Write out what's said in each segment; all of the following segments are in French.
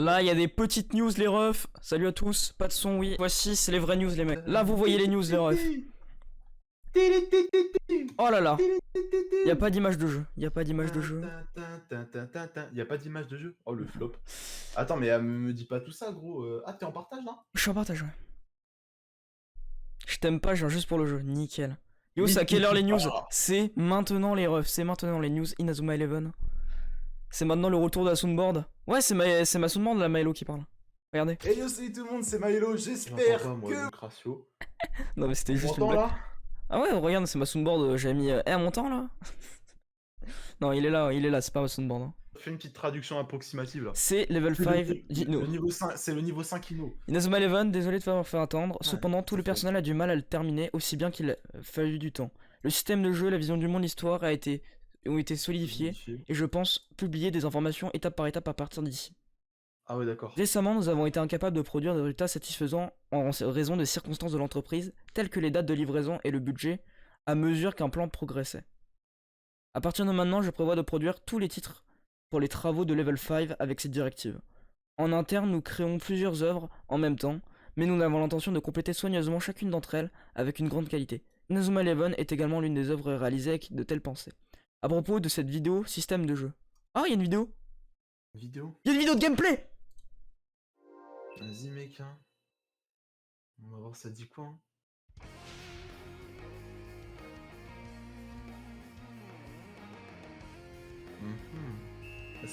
Là, il y a des petites news, les refs. Salut à tous, pas de son, oui. Voici, c'est les vraies news, les mecs. Là, vous voyez les news, les refs. Oh là là. Y a pas d'image de jeu. Y a pas d'image de jeu. Y a pas d'image de jeu. Oh le flop. Attends, mais me dis pas tout ça, gros. Ah, t'es en partage là? Je suis en partage, ouais. Je t'aime pas, je viens juste pour le jeu. Nickel. Yo, c'est à quelle heure les news? C'est maintenant les refs. C'est maintenant les news. Inazuma Eleven. C'est maintenant le retour de la soundboard. Ouais, c'est ma soundboard, la Maelo qui parle. Regardez. Hey yo, salut tout le monde, c'est Maelo. J'espère que. Non, mais c'était juste une T'entends blague. là? Ah ouais, regarde, c'est ma soundboard. J'ai mis à mon temps là. Non, il est là, c'est pas ma soundboard. Hein. Fais une petite traduction approximative là. C'est level 5 le niveau 5, c'est le niveau 5 Ino. Inazuma Eleven, désolé de t'avoir fait attendre. Cependant, tout le personnel a du mal à le terminer, aussi bien qu'il a fallu du temps. Le système de jeu, la vision du monde, l'histoire ont été solidifiés, et je pense publier des informations étape par étape à partir d'ici. Ah ouais, d'accord. Récemment, nous avons été incapables de produire des résultats satisfaisants en raison des circonstances de l'entreprise, telles que les dates de livraison et le budget, à mesure qu'un plan progressait. À partir de maintenant, je prévois de produire tous les titres pour les travaux de Level 5 avec cette directive. En interne, nous créons plusieurs œuvres en même temps, mais nous avons l'intention de compléter soigneusement chacune d'entre elles avec une grande qualité. Inazuma Eleven est également l'une des œuvres réalisées avec de telles pensées. À propos de cette vidéo, système de jeu. Ah, il y a une vidéo. Il y a une vidéo de gameplay. Vas-y mec, hein. On va voir ça dit quoi. Hein.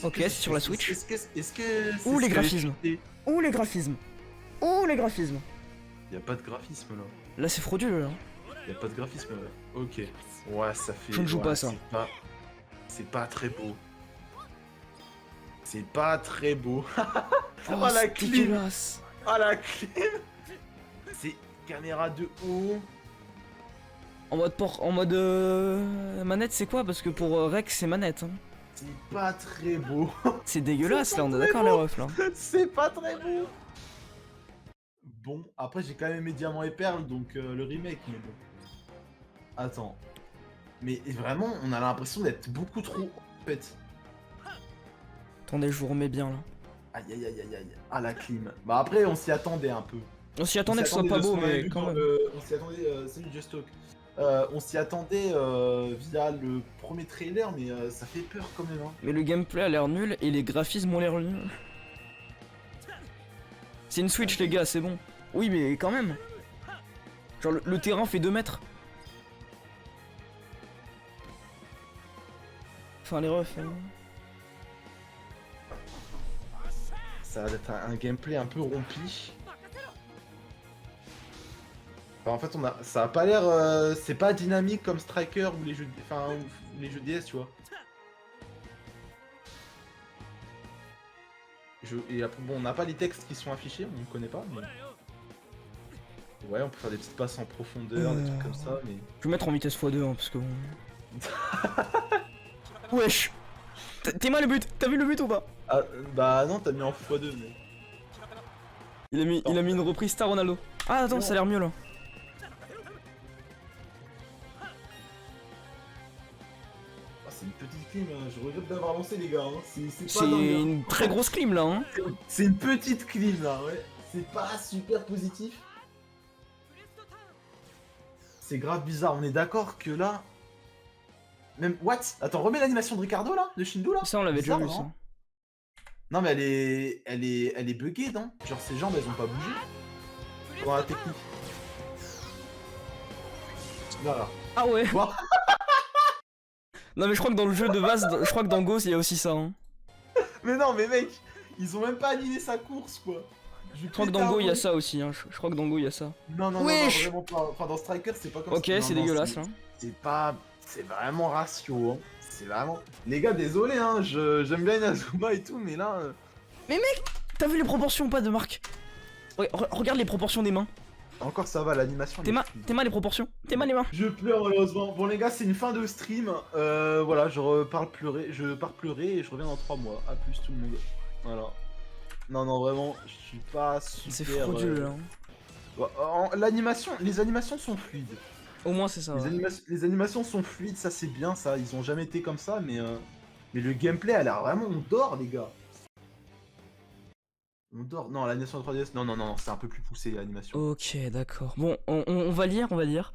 Ok, c'est sur la Switch. Est-ce que Ouh les graphismes. Ouh les graphismes. Ouh les graphismes. Y'a pas de graphisme là. Là c'est frauduleux là. Y'a pas de graphisme là. Ok. Ouais, ça fait. Je ne joue pas ça. C'est pas très beau. C'est pas très beau. Oh la clim. Oh la clim. C'est caméra de haut. En mode manette c'est quoi? Parce que pour Rex c'est manette. Hein. C'est pas très beau. C'est dégueulasse là, on est d'accord les refs là. C'est pas très beau. Bon, après j'ai quand même aimé Diamant et Perle, donc le remake, mais bon. Attends. Mais vraiment, on a l'impression d'être beaucoup trop en fait. Attendez, je vous remets bien là. Aïe aïe aïe aïe aïe. Ah la clim. Bah après on s'y attendait un peu. On s'y attendait que ce soit pas beau, mais quand même. On s'y attendait, salut Just Talk. On s'y attendait via le premier trailer, mais ça fait peur quand même. Hein. Mais le gameplay a l'air nul et les graphismes ont l'air nuls. C'est une Switch les gars, c'est bon. Oui mais quand même. Genre le terrain fait 2 mètres. Enfin les refs. Hein. Ça va être un gameplay un peu rompi. Enfin, en fait, ça a pas l'air, c'est pas dynamique comme Striker ou les jeux, les jeux DS, tu vois. Et après, bon, on n'a pas les textes qui sont affichés, on ne connaît pas, mais... Ouais, on peut faire des petites passes en profondeur, des trucs comme ça, mais... Je vais mettre en vitesse x2, hein, parce que... Wesh. T'es mal le but. T'as vu le but ou pas? Ah, bah non, t'as mis en x2, mais... Il a mis une reprise Star Ronaldo. Ah, attends, ça a l'air mieux, là. C'est une petite clim, je regrette d'avoir lancé les gars. Hein. C'est une très grosse clim là. Hein. C'est une petite clim là, ouais. C'est pas super positif. C'est grave bizarre, on est d'accord que là... Même... What? Attends, remets l'animation de Ricardo là? De Shindu là? Ça on l'avait déjà vu ça. Non mais elle est buggée, non? Genre ses jambes elles ont pas bougé. Dans la technique. Voilà. Ah ouais. Non mais je crois que dans le jeu de base, je crois que dans Ghost il y a aussi ça. Hein. Mais non mais mec, ils ont même pas animé sa course quoi. Je crois que dans Go il y a ça aussi. Hein. Je crois que dans Go il y a ça. Non non, non vraiment pas. Enfin dans Striker c'est pas comme ça. Ok c'est dégueulasse là. C'est pas... C'est vraiment ratio hein. C'est vraiment... Les gars désolé hein, j'aime bien Inazuma et tout mais là... Mais mec, t'as vu les proportions ou pas de Marc? Regarde les proportions des mains. Encore ça va, l'animation... Tes mains les proportions. Tes mains les mains. Je pleure malheureusement. Bon les gars, c'est une fin de stream. Voilà, je pars pleurer et je reviens dans 3 mois. A plus tout le monde. Voilà. Non, non, vraiment, je suis pas super... C'est frauduleux hein. L'animation, les animations sont fluides. Au moins c'est ça. Les animations sont fluides, ça c'est bien ça. Ils ont jamais été comme ça, mais le gameplay a l'air vraiment d'or les gars. On dort. Non, l'animation de 3DS. Non, non, non, c'est un peu plus poussé l'animation. Ok, d'accord. Bon, on va lire, on va lire.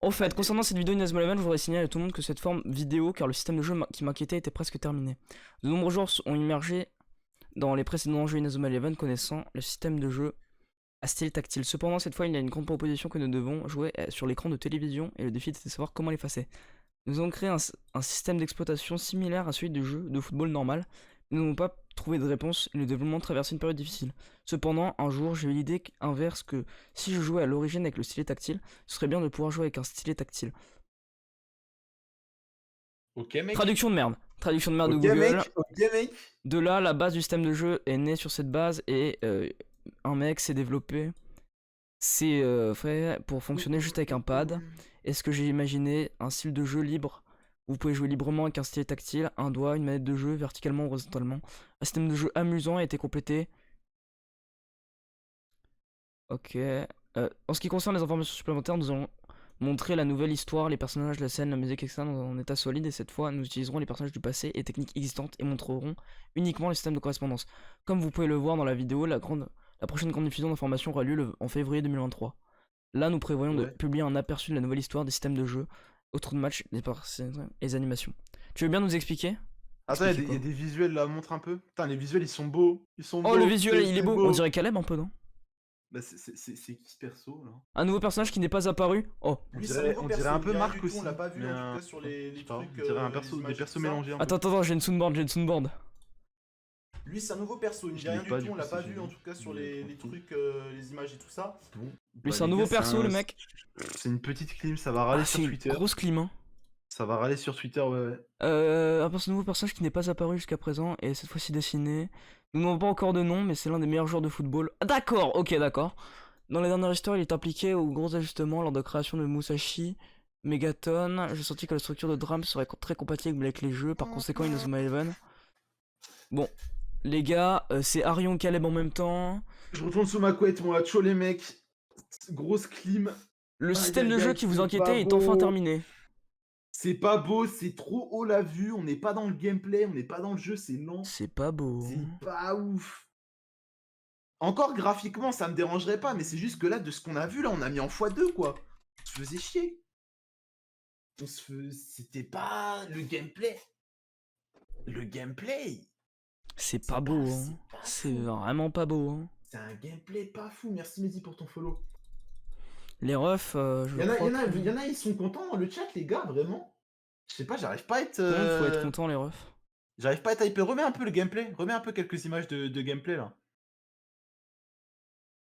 Au fait, concernant cette vidéo Inazuma Eleven, je voudrais signaler à tout le monde que cette forme vidéo, car le système de jeu qui m'inquiétait était presque terminé. De nombreux joueurs ont immergé dans les précédents jeux Inazuma Eleven connaissant le système de jeu à style tactile. Cependant, cette fois, il y a une grande proposition que nous devons jouer sur l'écran de télévision et le défi était de savoir comment l'effacer. Nous avons créé un système d'exploitation similaire à celui du jeu de football normal. Nous n'avons pas trouvé de réponse et le développement traversait une période difficile. Cependant, un jour, j'ai eu l'idée inverse que si je jouais à l'origine avec le stylet tactile, ce serait bien de pouvoir jouer avec un stylet tactile. Ok, mec. Traduction de merde. Traduction de merde Ok, de Google. mec. Ok, mec. De là, la base du système de jeu est née sur cette base et un mec s'est développé. C'est fait pour fonctionner juste avec un pad. Et ce que j'ai imaginé, un style de jeu libre. Vous pouvez jouer librement avec un stylet tactile, un doigt, une manette de jeu verticalement ou horizontalement. Un système de jeu amusant a été complété. Ok. En ce qui concerne les informations supplémentaires, nous allons montrer la nouvelle histoire, les personnages, la scène, la musique, etc. en état solide. Et cette fois, nous utiliserons les personnages du passé et techniques existantes et montrerons uniquement les systèmes de correspondance. Comme vous pouvez le voir dans la vidéo, la prochaine grande diffusion d'informations aura lieu en février 2023. Là, nous prévoyons de publier un aperçu de la nouvelle histoire des systèmes de jeu, autour de match, les animations. Tu veux bien nous expliquer? Attends, il y a des visuels là, montre un peu. Putain, les visuels ils sont beaux. Ils sont beaux. Oh, le visuel il est beau. On dirait Caleb un peu, non? Bah, c'est qui ce perso là? Un nouveau personnage qui n'est pas apparu. Oh. On dirait un peu Marc aussi. On l'a pas vu en tout cas sur les trucs. On dirait un perso, des persos mélangés. Attends, j'ai une soundboard, Lui, c'est un nouveau perso, il me dit rien du tout, on l'a pas vu en tout cas sur les trucs, les images et tout ça. Lui, c'est un nouveau perso, le mec. C'est une petite clim, ça va râler sur Twitter. Grosse clim, hein. Ça va râler sur Twitter, ouais. Un nouveau personnage qui n'est pas apparu jusqu'à présent et cette fois-ci dessiné. Nous n'avons pas encore de nom, mais c'est l'un des meilleurs joueurs de football. Ah, d'accord, ok, d'accord. Dans les dernières histoires, il est impliqué aux gros ajustements lors de la création de Musashi, Megaton. J'ai senti que la structure de drame serait très compatible avec les jeux, par conséquent, Inazuma Eleven. Bon, les gars, c'est Arion Caleb en même temps. Je retourne sous ma couette, moi, ciao les mecs. Grosse clim. Le système de jeu qui vous inquiétait est enfin terminé. C'est pas beau, c'est trop haut la vue, on n'est pas dans le gameplay, on n'est pas dans le jeu, c'est lent. C'est pas beau. C'est pas ouf. Encore graphiquement, ça me dérangerait pas, mais c'est juste que là, de ce qu'on a vu, là, on a mis en x2, quoi. On se faisait chier. C'était pas le gameplay. Le gameplay. C'est pas beau, hein. C'est vraiment pas beau, hein. C'est un gameplay pas fou. Merci Mehdi pour ton follow. Les refs, il y en a, ils sont contents dans le chat, les gars, vraiment. Je sais pas, j'arrive pas à être. Faut être content, les refs. J'arrive pas à être hypé. Remets un peu le gameplay. Remets un peu quelques images de gameplay là.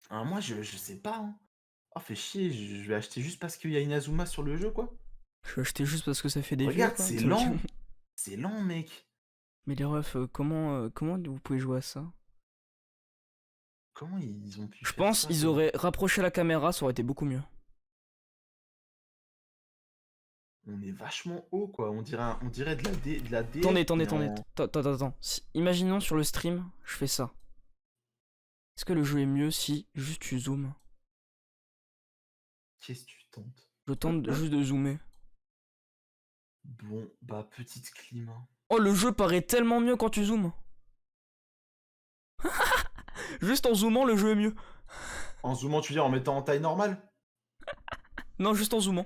Alors, moi, je sais pas. Hein. Oh, fait chier. Je vais acheter juste parce qu'il y a Inazuma sur le jeu, quoi. Je vais acheter juste parce que ça fait des vues. Regarde, c'est lent. C'est lent, mec. Mais les refs, comment vous pouvez jouer à ça? Comment ils ont pu. Je pense qu'ils auraient rapproché la caméra, ça aurait été beaucoup mieux. On est vachement haut, quoi. On dirait de la D. Attends. Imaginons sur le stream, je fais ça. Est-ce que le jeu est mieux si juste tu zoomes? Qu'est-ce que tu tentes? Je tente juste de zoomer. Bon, bah, petite clim. Hein. Oh, le jeu paraît tellement mieux quand tu zoomes. Juste en zoomant, le jeu est mieux. En zoomant, tu veux dire en mettant en taille normale? Non, juste en zoomant.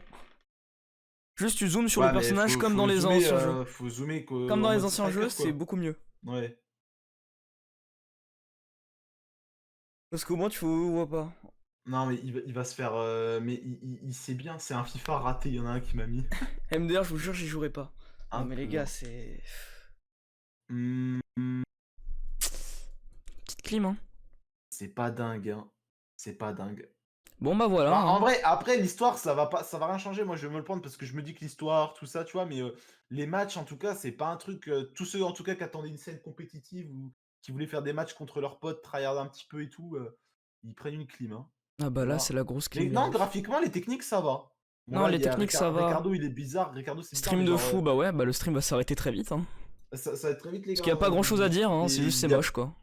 Juste tu zoomes sur le personnage comme dans les anciens jeux. Faut zoomer comme dans les anciens jeux, c'est beaucoup mieux. Ouais. Parce qu'au moins tu vois pas. Non mais il va se faire... mais il sait bien, c'est un FIFA raté, il y en a un qui m'a mis. MDR, je vous jure, j'y jouerai pas. Non mais les gars, c'est... Petite clim, hein. C'est pas dingue, hein. C'est pas dingue. Bon bah voilà. Bah, en vrai, après l'histoire, ça va rien changer. Moi, je vais me le prendre parce que je me dis que l'histoire, tout ça, tu vois. Mais les matchs, en tout cas, c'est pas un truc. Tous ceux, en tout cas, qui attendaient une scène compétitive ou qui voulaient faire des matchs contre leurs potes, tryhard un petit peu et tout, ils prennent une clim. Hein. Ah bah là, c'est la grosse clim. Non, graphiquement, les techniques, ça va. Bon, non, là, les techniques, ça va. Ricardo, il est bizarre. Ricardo, c'est stream de fou, bah ouais, bah le stream va s'arrêter très vite. Hein. Ça va être très vite, les gars. Parce qu'il n'y a pas grand chose à dire, hein, c'est juste c'est moche, quoi.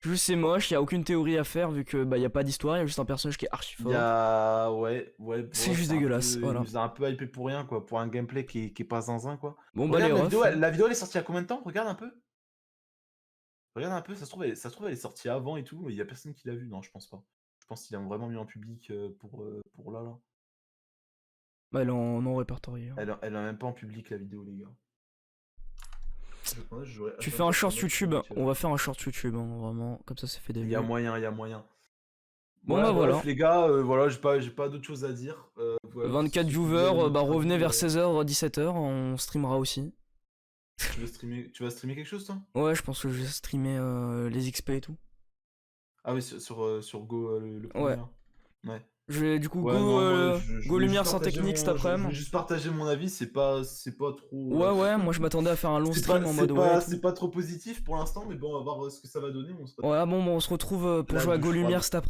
Juste c'est moche, il y a aucune théorie à faire vu que bah y a pas d'histoire, il y a juste un personnage qui est archi fort. Ouais. C'est juste dégueulasse, voilà. Il nous a un peu hypé pour rien quoi, pour un gameplay qui est pas zinzin quoi. Bon bah les refs. La vidéo elle est sortie il y a combien de temps? Regarde un peu. regarde un peu, ça se trouve elle est sortie avant et tout, mais il y a personne qui l'a vu. Non, je pense pas. Je pense qu'ils l'ont vraiment mis en public pour là. Bah, elle est en non répertorié. Elle a même pas en public la vidéo, les gars. Tu fais un short YouTube, on va faire un short YouTube, hein, vraiment, comme ça fait des Il vues. y a moyen, il y a moyen. Bon Ouais, bah bref, voilà. les gars, voilà, j'ai pas d'autre chose à dire. Voilà, 24 si vous avez viewers, notre bah revenez avis, vers 16h, 17h, on streamera aussi. tu vas streamer quelque chose, toi? Ouais, je pense que je vais streamer les XP et tout. Ah oui, sur Go, le premier Ouais. là. Ouais. Je vais du coup Ouais, non, moi, je Go voulais juste Lumière sans partager technique cet je voulais après-midi. juste partager mon avis, c'est pas trop... Ouais, moi je m'attendais à faire un long stream en mode ouais et tout. c'est pas trop positif pour l'instant, mais bon, on va voir ce que ça va donner. Ouais, bon, on se retrouve pour La jouer à Go douche Lumière froide. cet après.